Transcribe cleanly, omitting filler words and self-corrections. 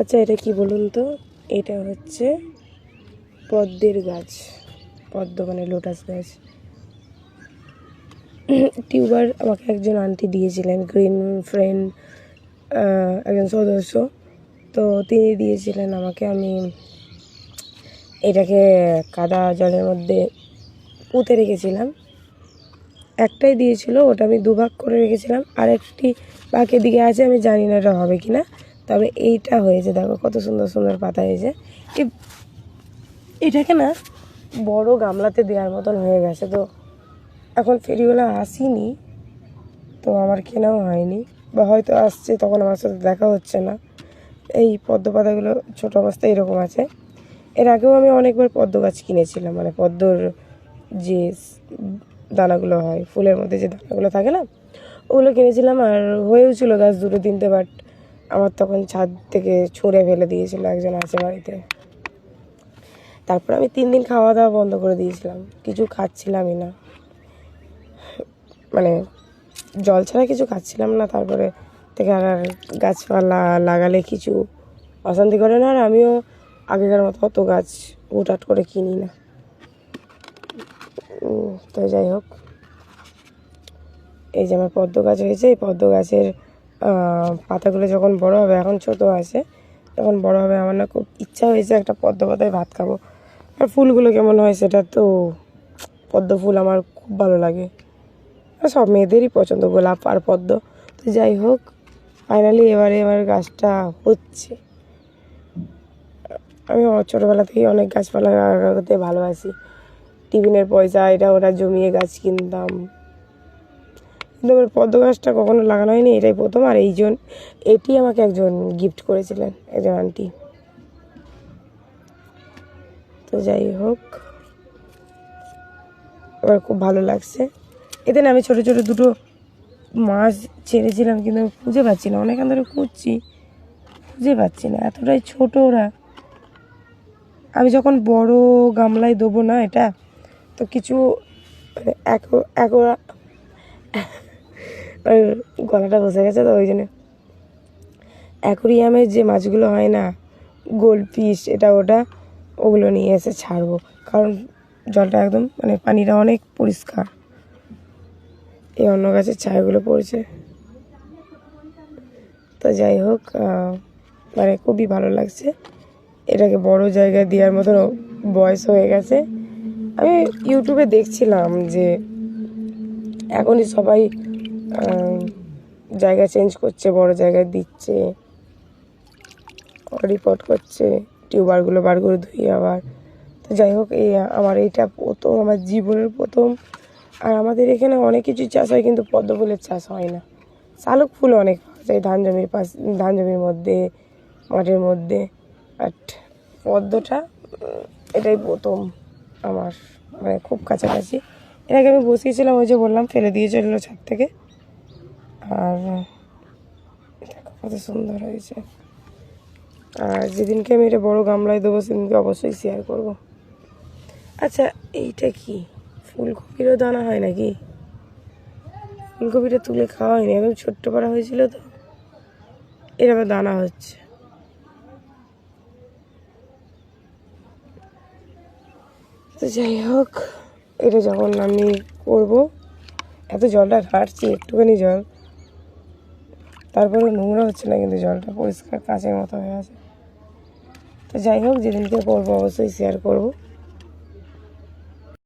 আচ্ছা এটা কি বলুন তো? এটা হচ্ছে পদ্মের গাছ, পদ্ম মানে লোটাস গাছ। টিউবার আমাকে একজন আন্টি দিয়েছিলেন, গ্রিন ফ্রেন্ড একজন সদস্য, তো তিনি দিয়েছিলেন আমাকে। আমি এটাকে কাদা জলের মধ্যে পুঁতে রেখেছিলাম। একটাই দিয়েছিল, ওটা আমি দুভাগ করে রেখেছিলাম, আর একটি বাকি দিকে আছে, আমি জানি না এটা হবে কি না। তবে এইটা হয়েছে, দেখো কত সুন্দর সুন্দর পাতা হয়েছে। এটাকে না বড় গামলাতে দেওয়ার মতন হয়ে গেছে। তো এখন ফেরিওয়ালা আসেনি, তো আমার কেনাও হয়নি, বা হয়তো আসছে তখন আমার সাথে দেখা হচ্ছে না। এই পদ্ম পাতাগুলো ছোটো অবস্থায় এরকম আছে। এর আগেও আমি অনেকবার পদ্ম গাছ কিনেছিলাম, মানে পদ্মর যে দানাগুলো হয়, ফুলের মধ্যে যে দানাগুলো থাকে না, ওগুলো কিনেছিলাম। আর হয়েও ছিল গাছ 2-3টে, বাট আমার তখন ছাদ থেকে ছুঁড়ে ফেলে দিয়েছিল একজন আছে বাড়িতে। তারপর আমি 3 দিন খাওয়া দাওয়া বন্ধ করে দিয়েছিলাম, কিছু খাচ্ছিলামই না, মানে জল ছাড়া কিছু খাচ্ছিলাম না। তারপরে থেকে আর গাছপালা লাগালে কিছু অশান্তি করে না, আর আমিও আগেকার মতো অত গাছ হুটহাট করে কিনি না। তো যাই হোক, এই যে আমার পদ্ম গাছ হয়েছে, এই পদ্ম গাছের পাতাগুলো যখন বড় হবে, এখন ছোট আছে, যখন বড় হবে আমার না খুব ইচ্ছা হয়েছে একটা পদ্ম পাতায় ভাত খাবো। আর ফুলগুলো কেমন হয় সেটা তো, পদ্ম ফুল আমার খুব ভালো লাগে, আর সব মেয়েদেরই পছন্দ, গোলাপ আর পদ্ম। তো যাই হোক, ফাইনালি এবারে আমার গাছটা হচ্ছে। আমি ছোটোবেলা থেকেই অনেক গাছপালা লাগাতে ভালোবাসি। টিফিনের পয়সা এটা ওটা জমিয়ে গাছ কিনতাম, কিন্তু আমার পদ্ম গাছটা কখনো লাগানো হয়নি, এটাই প্রথম। আর এটি আমাকে একজন গিফট করেছিলেন, একজন আন্টি। তো যাই হোক, আমার খুব ভালো লাগছে। এতে না আমি ছোটো ছোটো 2টো মাছ ছেড়েছিলাম, কিন্তু আমি খুঁজে পাচ্ছি না, অনেকক্ষণ ধরে খুঁজছি, খুঁজে পাচ্ছি না, এতটাই ছোট ওরা। আমি যখন বড় গামলায় দেবো না এটা, তো কিছু গলাটা বসে গেছে, তো ওই জন্য অ্যাকোরিয়ামের যে মাছগুলো হয় না, গোল্ড ফিশ এটা ওটা, ওগুলো নিয়ে এসে ছাড়বো, কারণ জলটা একদম মানে পানিটা অনেক পরিষ্কার। এই অন্য গাছের ছায়াগুলো পড়ছে। তো যাই হোক, মানে খুবই ভালো লাগছে। এটাকে বড় জায়গায় দেওয়ার মতন বয়স হয়ে গেছে। আমি ইউটিউবে দেখছিলাম যে এখনই সবাই জায়গা চেঞ্জ করছে, বড় জায়গায় দিচ্ছে, রিপোর্ট করছে, টিউবারগুলো বার করে ধুয়ে আবার। তো যাই হোক, আমার এইটা প্রথম, আমার জীবনের প্রথম। আর আমাদের এখানে অনেক কিছু চাষ হয়, কিন্তু পদ্ম ফুলের চাষ হয় না। শালুক ফুল অনেক পাওয়া যায় ধান জমির মধ্যে, মাঠের মধ্যে, বাট পদ্মটা এটাই প্রথম আমার, মানে খুব কাছাকাছি। এর আগে আমি বসিয়েছিলাম, ওই যে বললাম ফেলে দিয়ে চললো ছাদ থেকে। আর দেখো কত সুন্দর হয়েছে। আর যেদিনকে আমি এটা বড় গামলায় দেবো সেদিনকে অবশ্যই শেয়ার করব। আচ্ছা এইটা কি ফুলকপিরও দানা হয় নাকি? ফুলকপিটা তুলে খাওয়া হয়নি, একদম ছোট্ট পাড়া হয়েছিল, তো এর আবার দানা হচ্ছে। তো যাই হোক, এটা যখন আমি করব, এত জলটা ঘাটছি, একটুখানি জল, তারপরে নোংরা হচ্ছে না, কিন্তু জলটা পরিষ্কার কাচের মতো হয়ে আছে। তো যাই হোক, যেদিনকে করবো অবশ্যই শেয়ার করব।